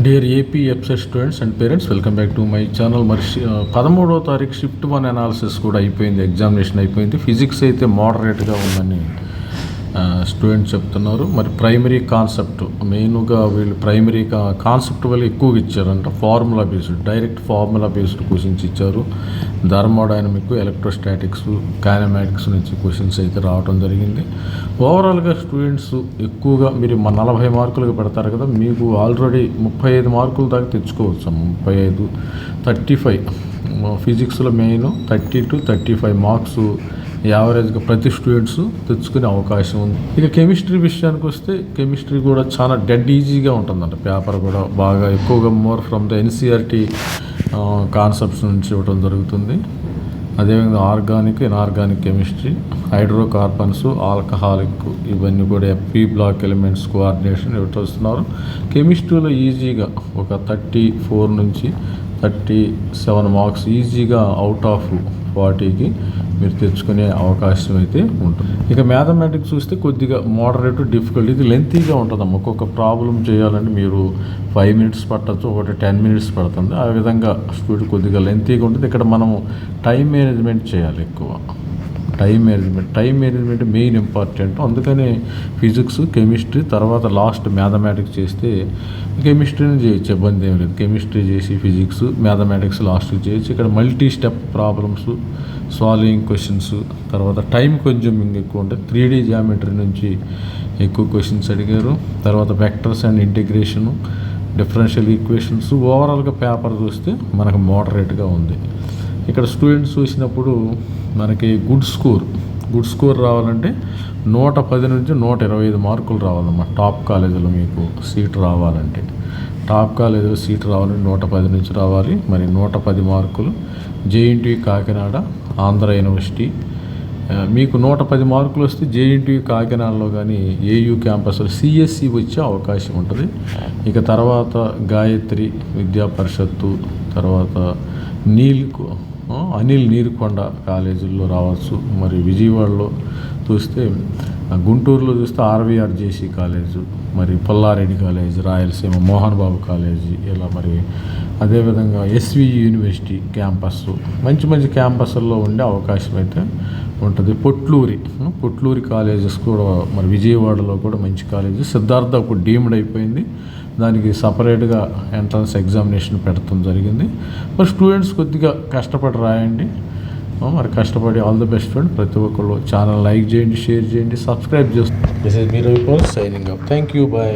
Dear AP ఎఫ్సెట్ students and parents, welcome back to my channel. మరి 13వ తారీఖు shift 1 analysis కూడా అయిపోయింది, ఎగ్జామినేషన్ అయిపోయింది. ఫిజిక్స్ అయితే మోడరేట్గా ఉందని స్టూడెంట్స్ చెప్తున్నారు. మరి ప్రైమరీ కాన్సెప్ట్ మెయిన్గా వీళ్ళు ప్రైమరీ కాన్సెప్ట్ వల్ల ఎక్కువగా ఇచ్చారంట. Formula based, direct formula based questions ఇచ్చారు. థర్మోడైనమిక్, ఎలక్ట్రోస్టాటిక్స్, కైనమాటిక్స్ నుంచి క్వశ్చన్స్ అయితే రావడం జరిగింది. ఓవరాల్గా స్టూడెంట్స్ ఎక్కువగా మీరు 40 మార్కులకు పెడతారు కదా, మీకు ఆల్రెడీ 35 మార్కుల దాకా తెచ్చుకోవచ్చు. 35, 35 ఫిజిక్స్లో మెయిన్ 30 to 35 మార్క్స్ యావరేజ్గా ప్రతి స్టూడెంట్స్ తెచ్చుకునే అవకాశం ఉంది. ఇక కెమిస్ట్రీ విషయానికి వస్తే కెమిస్ట్రీ కూడా చాలా డెడ్ ఈజీగా ఉంటుందంట. పేపర్ కూడా బాగా ఎక్కువగా more from the NCERT concepts నుంచి ఇవ్వడం జరుగుతుంది. అదేవిధంగా organic, inorganic chemistry, hydrocarbons, alcoholic, ఇవన్నీ కూడా పీ బ్లాక్ ఎలిమెంట్స్ కోఆర్డినేషన్ ఇవ్వటం వస్తున్నారు. కెమిస్ట్రీలో ఈజీగా ఒక 34 నుంచి 37 మార్క్స్ ఈజీగా అవుట్ ఆఫ్ 40కి మీరు తెచ్చుకునే అవకాశం అయితే ఉంటుంది. ఇక మ్యాథమెటిక్స్ చూస్తే కొద్దిగా మోడరేట్ డిఫికల్ట్, ఇది లెంతీగా ఉంటుందమ్మ. ఒక్కొక్క ప్రాబ్లం చేయాలంటే మీరు 5 మినిట్స్ పట్టచ్చు, ఒకటి 10 మినిట్స్ పడుతుంది. ఆ విధంగా స్పీడ్ కొద్దిగా లెంతీగా ఉంటుంది. ఇక్కడ మనము టైం మేనేజ్మెంట్ చేయాలి ఎక్కువ. Time management main important. అందుకని ఫిజిక్స్, కెమిస్ట్రీ తర్వాత లాస్ట్ మ్యాథమెటిక్స్ చేస్తే కెమిస్ట్రీని చేయొచ్చు, ఇబ్బంది ఏం లేదు. కెమిస్ట్రీ చేసి ఫిజిక్స్, మ్యాథమెటిక్స్ లాస్ట్కి చేయొచ్చు. ఇక్కడ multi step problems, solving questions, తర్వాత టైం కన్జ్యూమింగ్ ఎక్కువ ఉంటుంది. 3D జామెట్రీ నుంచి ఎక్కువ క్వశ్చన్స్ అడిగారు. తర్వాత vectors and integration, differential equations. ఓవరాల్గా పేపర్ చూస్తే మనకు మోడరేట్గా ఉంది. ఇక్కడ స్టూడెంట్స్ చూసినప్పుడు మనకి గుడ్ స్కోర్ రావాలంటే 110 నుంచి 125 మార్కులు రావాలన్నమాట. టాప్ కాలేజీలో మీకు సీట్ రావాలంటే, టాప్ కాలేజీలో సీట్ రావాలంటే 110 నుంచి రావాలి. మరి 110 మార్కులు. జేఎన్టీయూ కాకినాడ, ఆంధ్ర యూనివర్సిటీ, మీకు 110 మార్కులు వస్తే జేఎన్టీయూ కాకినాడలో కానీ ఏయూ క్యాంపస్లో సిఎస్సి వచ్చే అవకాశం ఉంటుంది. ఇక తర్వాత గాయత్రి విద్యా పరిషత్తు, తర్వాత అనిల్ నీరుకొండ కాలేజీల్లో రావచ్చు. మరి విజయవాడలో చూస్తే, గుంటూరులో చూస్తే ఆర్వీఆర్జేసీ కాలేజు, మరి పుల్లారెడ్డి కాలేజ్, రాయలసీమ మోహన్ బాబు కాలేజీ, ఇలా మరి అదేవిధంగా ఎస్విఈ యూనివర్సిటీ క్యాంపస్, మంచి క్యాంపస్ల్లో ఉండే అవకాశం అయితే ఉంటుంది. పొట్లూరి కాలేజెస్ కూడా మరి విజయవాడలో కూడా మంచి కాలేజీ. సిద్ధార్థ ఇప్పుడు డీమ్డ్ అయిపోయింది, దానికి సపరేట్గా ఎంట్రన్స్ ఎగ్జామినేషన్ పెట్టడం జరిగింది. మరి స్టూడెంట్స్ కొద్దిగా కష్టపడి రాయండి. మరి కష్టపడి ఆల్ ది బెస్ట్ ఫ్రెండ్. ప్రతి ఒక్కళ్ళు ఛానల్ లైక్ చేయండి, షేర్ చేయండి, సబ్స్క్రైబ్ చేయండి. దిస్ ఇస్ మీ Ravi signing up. Thank you, bye.